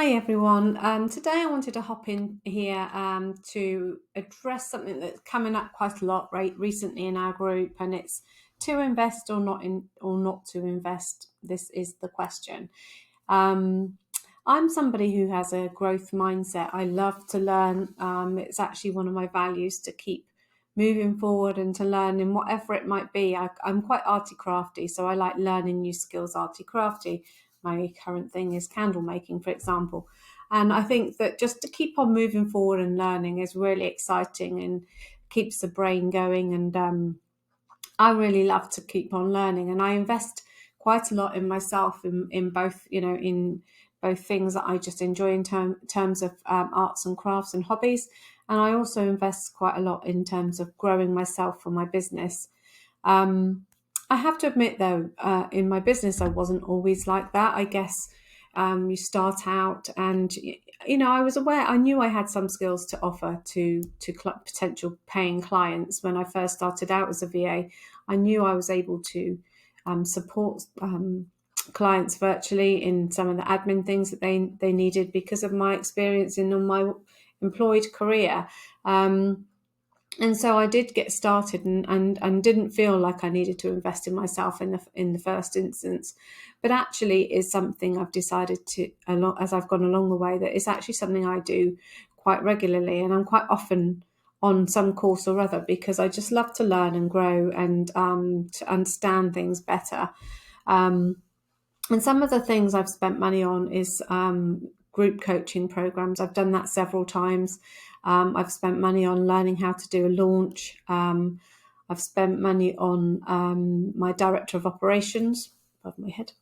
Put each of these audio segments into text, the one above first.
Hi everyone. Today I wanted to hop in here to address something that's coming up quite a lot right recently in our group, and it's to invest or not to invest. This is the question. Um, I'm somebody who has a growth mindset. I love to learn. It's actually one of my values to keep moving forward and to learn in whatever it might be. I'm quite arty crafty, so I like learning new skills arty crafty. My current thing is candle making, for example. And I think that just to keep on moving forward and learning is really exciting and keeps the brain going. And I really love to keep on learning, and I invest quite a lot in myself in both, in both things that I just enjoy in terms of arts and crafts and hobbies. And I also invest quite a lot in terms of growing myself for my business. Um, I have to admit, though, in my business, I wasn't always like that. I guess you start out, and I was aware. I knew I had some skills to offer to potential paying clients when I first started out as a VA. I knew I was able to support clients virtually in some of the admin things that they needed because of my experience in my employed career. And so I did get started and didn't feel like I needed to invest in myself in the first instance, but actually is something I've decided to, a lot as I've gone along the way, that it's actually something I do quite regularly, and I'm quite often on some course or other because I just love to learn and grow and to understand things better. Um, and some of the things I've spent money on is group coaching programs. I've done that several times. I've spent money on learning how to do a launch. I've spent money on my director of operations. Above my head.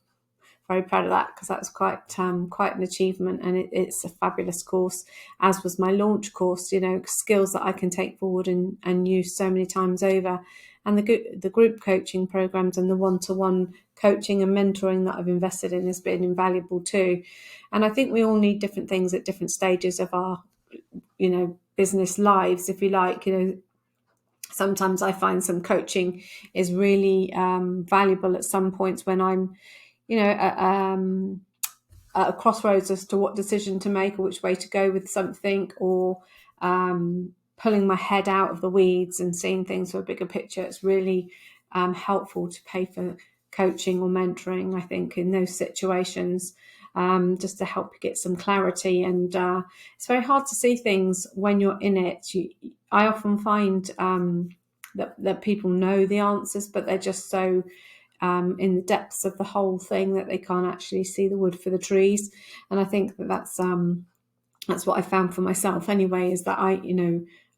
Very proud of that because that was quite an achievement, and it's a fabulous course, as was my launch course. Skills that I can take forward and use so many times over. And the group coaching programs and the one-to-one coaching and mentoring that I've invested in has been invaluable too. And I think we all need different things at different stages of our business lives, if you like. Sometimes I find some coaching is really valuable at some points when I'm at a crossroads as to what decision to make or which way to go with something, or pulling my head out of the weeds and seeing things for a bigger picture. It's really helpful to pay for coaching or mentoring, I think, in those situations, just to help you get some clarity. And it's very hard to see things when you're in it. I often find that people know the answers, but they're just so in the depths of the whole thing that they can't actually see the wood for the trees. And I think that's what I found for myself anyway, is that I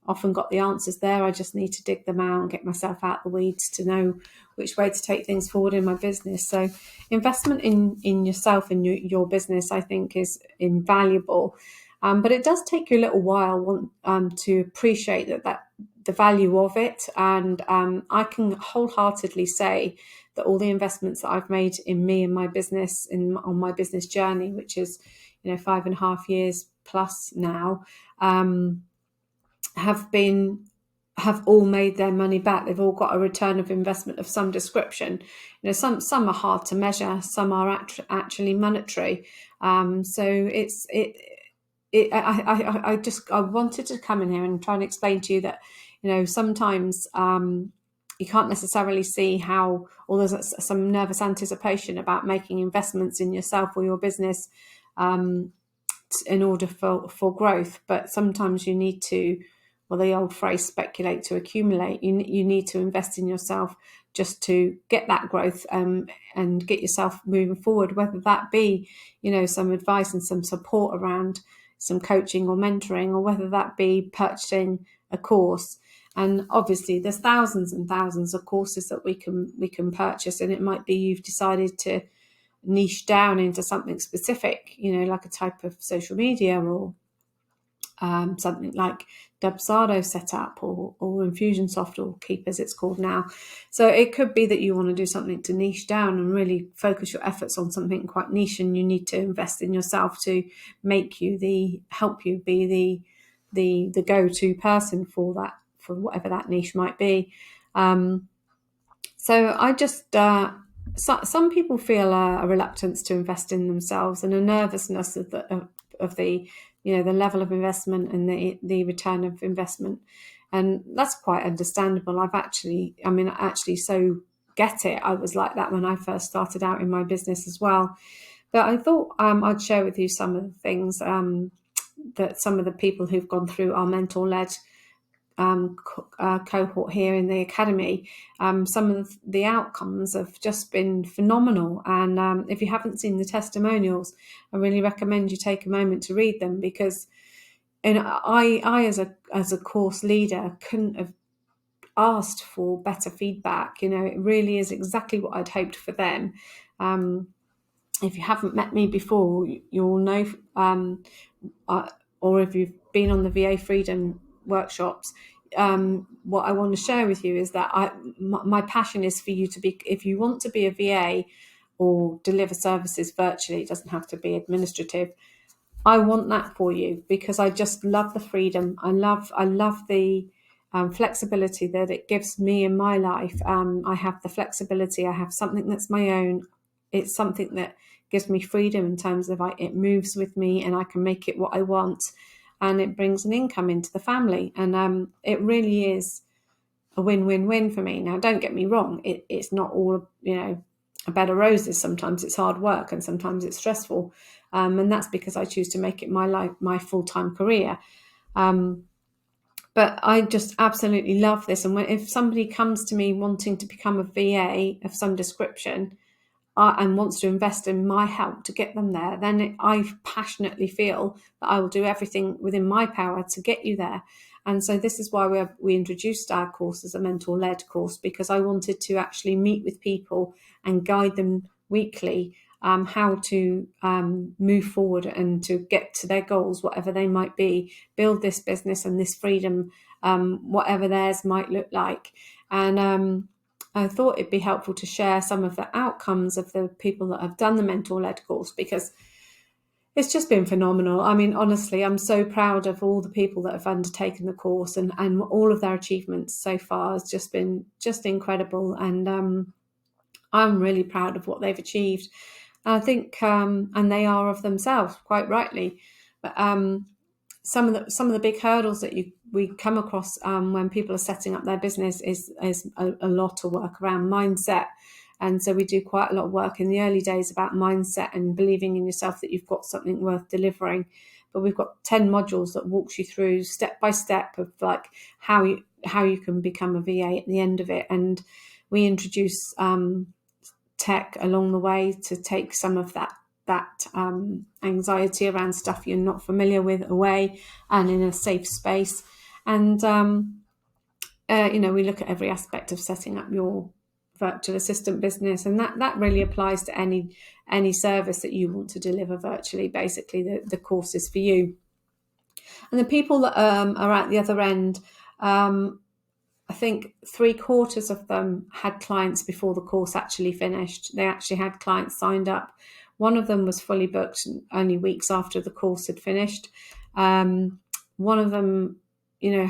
often got the answers there. I just need to dig them out and get myself out the weeds to know which way to take things forward in my business. So investment in yourself and your business, I think, is invaluable. But it does take you a little while to appreciate that the value of it. And I can wholeheartedly say that all the investments that I've made in me and my business on my business journey, which is 5.5 years plus now, have all made their money back. They've all got a return of investment of some description. Some are hard to measure, some are actually monetary. So I wanted to come in here and try and explain to you that sometimes you can't necessarily see how, or there's some nervous anticipation about making investments in yourself or your business in order for growth. But sometimes you need to, well, the old phrase, speculate to accumulate. You need to invest in yourself just to get that growth and get yourself moving forward, whether that be some advice and some support around some coaching or mentoring, or whether that be purchasing a course. And obviously there's thousands and thousands of courses that we can purchase, and it might be you've decided to niche down into something specific, like a type of social media, or something like Dubsado setup, or Infusionsoft, or Keep as it's called now. So it could be that you want to do something to niche down and really focus your efforts on something quite niche, and you need to invest in yourself to help you be the go-to person for whatever that niche might be. So I just some people feel a reluctance to invest in themselves, and a nervousness of the the level of investment and the return of investment. And that's quite understandable. I actually so get it. I was like that when I first started out in my business as well. But I thought I'd share with you some of the things that some of the people who've gone through our mentor-led cohort here in the academy, some of the outcomes have just been phenomenal. And if you haven't seen the testimonials, I really recommend you take a moment to read them, because I as a course leader couldn't have asked for better feedback. It really is exactly what I'd hoped for them. If you haven't met me before, you'll know, or if you've been on the VA Freedom workshops, what I want to share with you is that my passion is for you to be, if you want to be a VA or deliver services virtually, it doesn't have to be administrative. I want that for you, because I just love the freedom. I love the flexibility that it gives me in my life. I have the flexibility. I have something that's my own. It's something that gives me freedom in terms of it moves with me, and I can make it what I want, and it brings an income into the family. And it really is a win-win-win for me. Now, don't get me wrong, it's not all a bed of roses. Sometimes it's hard work, and sometimes it's stressful, and that's because I choose to make it my life, my full-time career. But I just absolutely love this. And if somebody comes to me wanting to become a VA of some description, and wants to invest in my help to get them there, then I passionately feel that I will do everything within my power to get you there. And so this is why we introduced our course as a mentor-led course, because I wanted to actually meet with people and guide them weekly how to move forward and to get to their goals, whatever they might be, build this business and this freedom, whatever theirs might look like. And I thought it'd be helpful to share some of the outcomes of the people that have done the mentor-led course, because it's just been phenomenal. I mean, honestly, I'm so proud of all the people that have undertaken the course, and all of their achievements so far has just been incredible. And I'm really proud of what they've achieved. I think, and they are of themselves, quite rightly. But some of the big hurdles that we come across when people are setting up their business is a lot of work around mindset. And so we do quite a lot of work in the early days about mindset and believing in yourself that you've got something worth delivering. But we've got 10 modules that walks you through step by step of like how you can become a VA at the end of it. And we introduce tech along the way to take some of that anxiety around stuff you're not familiar with away, and in a safe space. And we look at every aspect of setting up your virtual assistant business, and that really applies to any service that you want to deliver virtually. Basically, the course is for you. And the people that are at the other end, I think 3/4 of them had clients before the course actually finished. They actually had clients signed up. One of them was fully booked only weeks after the course had finished. One of them,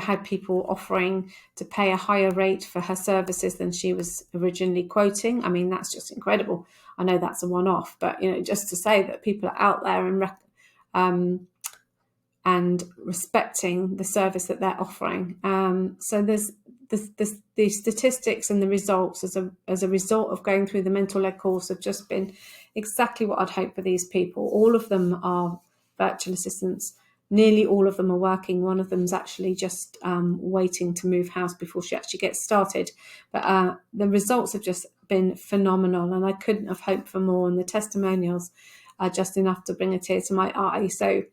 had people offering to pay a higher rate for her services than she was originally quoting. I mean, that's just incredible. I know that's a one-off, but just to say that people are out there and respecting the service that they're offering. So there's the statistics and the results as a result of going through the mentor-led course have just been exactly what I'd hoped for these people. All of them are virtual assistants. Nearly all of them are working. One of them's actually just waiting to move house before she actually gets started. But the results have just been phenomenal, and I couldn't have hoped for more. And the testimonials are just enough to bring a tear to my eye. So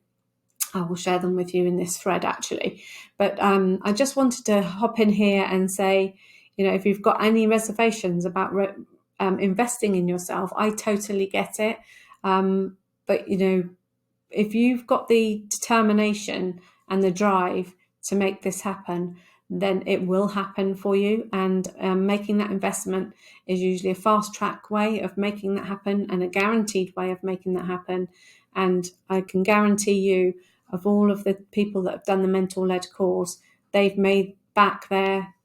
I will share them with you in this thread, actually. But I just wanted to hop in here and say, if you've got any reservations about investing in yourself, I totally get it. But, if you've got the determination and the drive to make this happen, then it will happen for you. And making that investment is usually a fast track way of making that happen, and a guaranteed way of making that happen. And I can guarantee you, of all of the people that have done the mentor-led course, they've made back their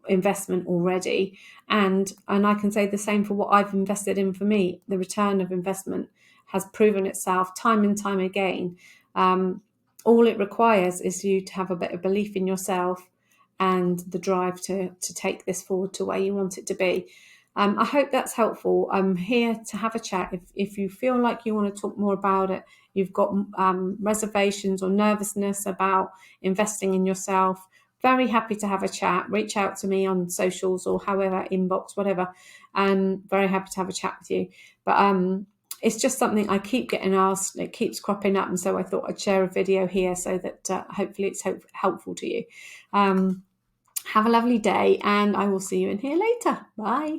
investment already. And I can say the same for what I've invested in for me. The return of investment has proven itself time and time again. All it requires is you to have a bit of belief in yourself and the drive to take this forward to where you want it to be. I hope that's helpful. I'm here to have a chat. If you feel like you want to talk more about it, you've got reservations or nervousness about investing in yourself, very happy to have a chat. Reach out to me on socials or however, inbox, whatever. I'm very happy to have a chat with you. But it's just something I keep getting asked. It keeps cropping up. And so I thought I'd share a video here so that hopefully it's helpful to you. Have a lovely day, and I will see you in here later. Bye.